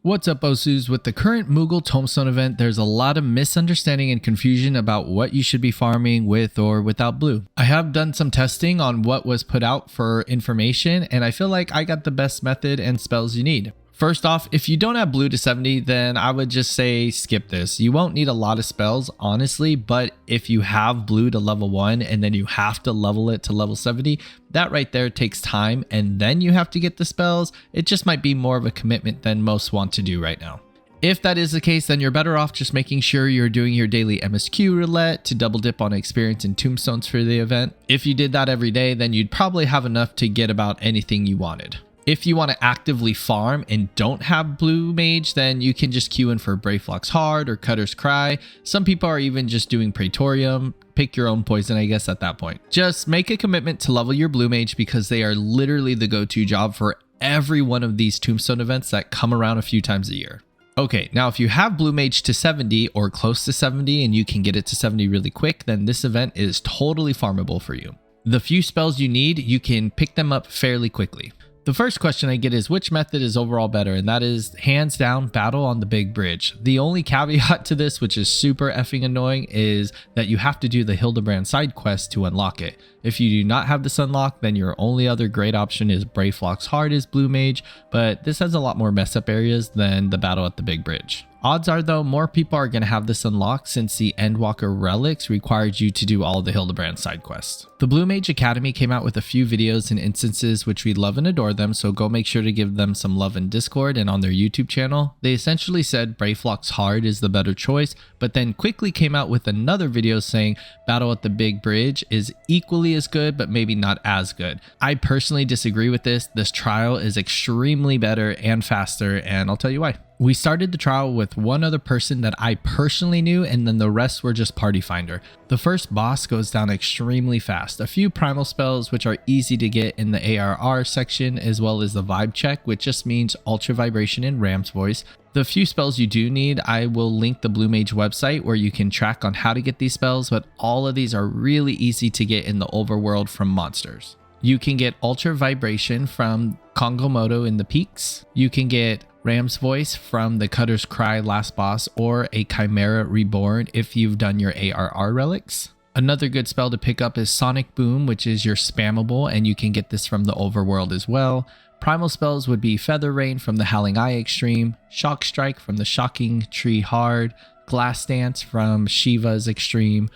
What's up, Osus? With the current Moogle Tomestone event, there's a lot of misunderstanding and confusion about what you should be farming with or without blue. I have done some testing on what was put out for information, and I feel like I got the best method and spells you need. First off, if you don't have blue to 70, then I would just say skip this. You won't need a lot of spells, honestly, but if you have blue to level 1 and then you have to level it to level 70, that right there takes time, and then you have to get the spells. It just might be more of a commitment than most want to do right now. If that is the case, then you're better off just making sure you're doing your daily MSQ roulette to double dip on experience and tombstones for the event. If you did that every day, then you'd probably have enough to get about anything you wanted. If you want to actively farm and don't have Blu Mage, then you can just queue in for Brayflock's Hard or Cutter's Cry. Some people are even just doing Praetorium. Pick your own poison, I guess, at that point. Just make a commitment to level your Blu Mage because they are literally the go-to job for every one of these tombstone events that come around a few times a year. Okay, now if you have Blu Mage to 70 or close to 70 and you can get it to 70 really quick, then this event is totally farmable for you. The few spells you need, you can pick them up fairly quickly. The first question I get is which method is overall better, and that is hands down battle on the big bridge. The only caveat to this, which is super effing annoying, is that you have to do the Hildebrand side quest to unlock it. If you do not have this unlocked, then your only other great option is Brayflock's Hard is Blu Mage, but this has a lot more mess up areas than the battle at the big bridge. Odds are though, more people are going to have this unlocked since the Endwalker relics required you to do all the Hildebrand side quests. The Blu Mage Academy came out with a few videos and instances which we love and adore them, so go make sure to give them some love in Discord and on their YouTube channel. They essentially said Brayflock's Hard is the better choice, but then quickly came out with another video saying Battle at the Big Bridge is equally as good, but maybe not as good. I personally disagree with this. This trial is extremely better and faster, and I'll tell you why. We started the trial with one other person that I personally knew, and then the rest were just party finder. The first boss goes down extremely fast. A few primal spells which are easy to get in the ARR section, as well as the vibe check, which just means ultra vibration and Ram's voice. The few spells you do need, I will link the Blu Mage website where you can track on how to get these spells, but all of these are really easy to get in the overworld from monsters. You can get ultra vibration from Kongomoto in the peaks. You can get Ram's voice from the Cutter's Cry last boss or a Chimera Reborn if you've done your ARR relics. Another good spell to pick up is Sonic Boom, which is your spammable, and you can get this from the overworld as well. Primal spells would be Feather Rain from the Howling Eye Extreme, Shock Strike from the Shocking Tree Hard, Glass Dance from Shiva's Extreme,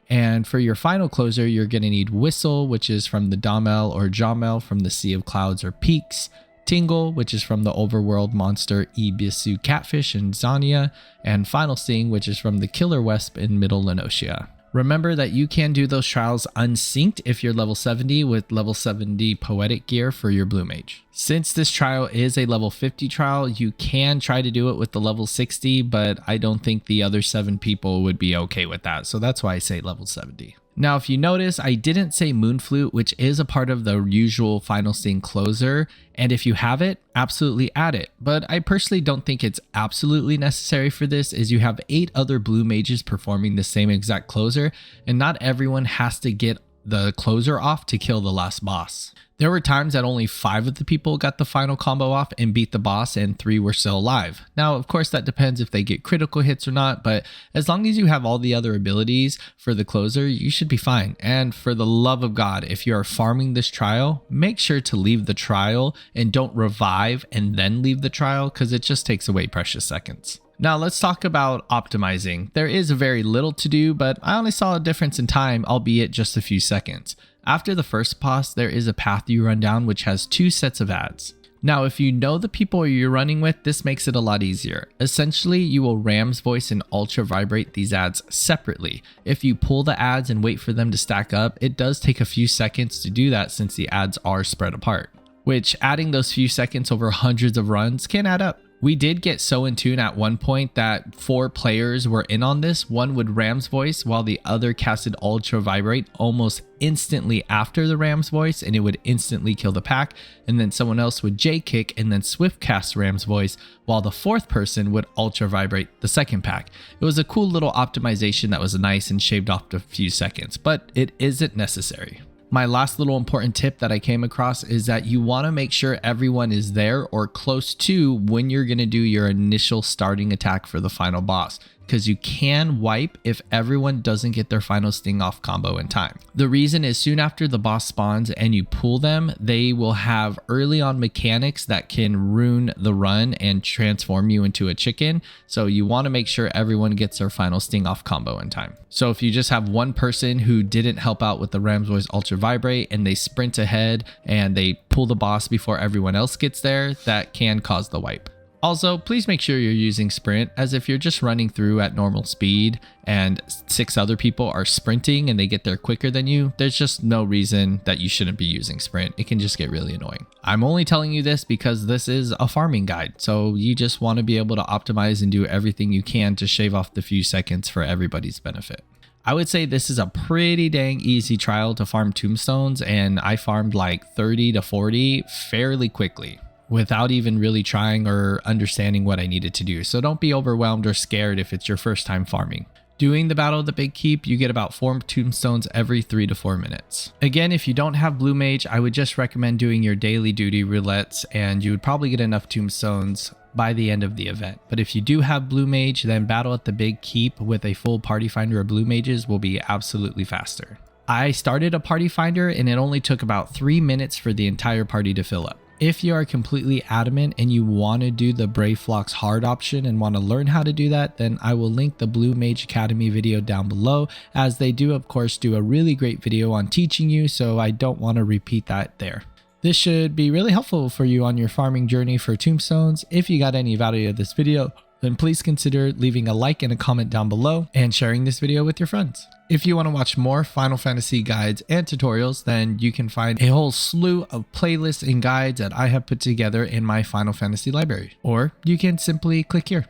and for your final closer, you're going to need Whistle, which is from the Damel or Jamel from the Sea of Clouds or Peaks, Tingle, which is from the overworld monster Ibisu Catfish in Zania, and Final Sting, which is from the Killer Wesp in Middle Lenosia. Remember that you can do those trials unsynced if you're level 70 with level 70 poetic gear for your Blu Mage. Since this trial is a level 50 trial, you can try to do it with the level 60, but I don't think the other 7 people would be okay with that, so that's why I say level 70. Now, if you notice, I didn't say Moonflute, which is a part of the usual Final Sting closer, and if you have it, absolutely add it. But I personally don't think it's absolutely necessary for this, as you have 8 other Blu Mages performing the same exact closer, and not everyone has to get the closer off to kill the last boss. There were times that only 5 of the people got the final combo off and beat the boss, and 3 were still alive. Now, of course, that depends if they get critical hits or not, but as long as you have all the other abilities for the closer, you should be fine. And for the love of God, if you are farming this trial, make sure to leave the trial and don't revive and then leave the trial, because it just takes away precious seconds. Now let's talk about optimizing. There is very little to do, but I only saw a difference in time, albeit just a few seconds. After the first boss, there is a path you run down which has 2 sets of ads. Now, if you know the people you're running with, this makes it a lot easier. Essentially, you will Ram's voice and ultra vibrate these ads separately. If you pull the ads and wait for them to stack up, it does take a few seconds to do that since the ads are spread apart, which adding those few seconds over hundreds of runs can add up. We did get so in tune at one point that 4 players were in on this. One would Ram's voice while the other casted Ultra Vibrate almost instantly after the Ram's voice, and it would instantly kill the pack. And then someone else would J kick and then swift cast Ram's voice while the 4th person would Ultra Vibrate the second pack. It was a cool little optimization that was nice and shaved off a few seconds, but it isn't necessary. My last little important tip that I came across is that you want to make sure everyone is there or close to when you're going to do your initial starting attack for the final boss, because you can wipe if everyone doesn't get their final sting off combo in time. The reason is soon after the boss spawns and you pull them, they will have early on mechanics that can ruin the run and transform you into a chicken. So you want to make sure everyone gets their final sting off combo in time. So if you just have one person who didn't help out with the Ramsboy's Ultra Vibrate and they sprint ahead and they pull the boss before everyone else gets there, that can cause the wipe. Also, please make sure you're using sprint, as if you're just running through at normal speed and 6 other people are sprinting and they get there quicker than you, there's just no reason that you shouldn't be using sprint. It can just get really annoying. I'm only telling you this because this is a farming guide, so you just want to be able to optimize and do everything you can to shave off the few seconds for everybody's benefit. I would say this is a pretty dang easy trial to farm tombstones, and I farmed like 30 to 40 fairly quickly, without even really trying or understanding what I needed to do. So don't be overwhelmed or scared if it's your first time farming. Doing the Battle of the Big Keep, you get about 4 tombstones every 3 to 4 minutes. Again, if you don't have Blu Mage, I would just recommend doing your daily duty roulettes, and you would probably get enough tombstones by the end of the event. But if you do have Blu Mage, then Battle at the Big Keep with a full party finder of Blu Mages will be absolutely faster. I started a party finder and it only took about 3 minutes for the entire party to fill up. If you are completely adamant and you want to do the Brave Flocks hard option and want to learn how to do that, then I will link the Blu Mage Academy video down below, as they do of course do a really great video on teaching you, so I don't want to repeat that there. This should be really helpful for you on your farming journey for tombstones. If you got any value of this video, then please consider leaving a like and a comment down below and sharing this video with your friends. If you want to watch more Final Fantasy guides and tutorials, then you can find a whole slew of playlists and guides that I have put together in my Final Fantasy library. Or you can simply click here.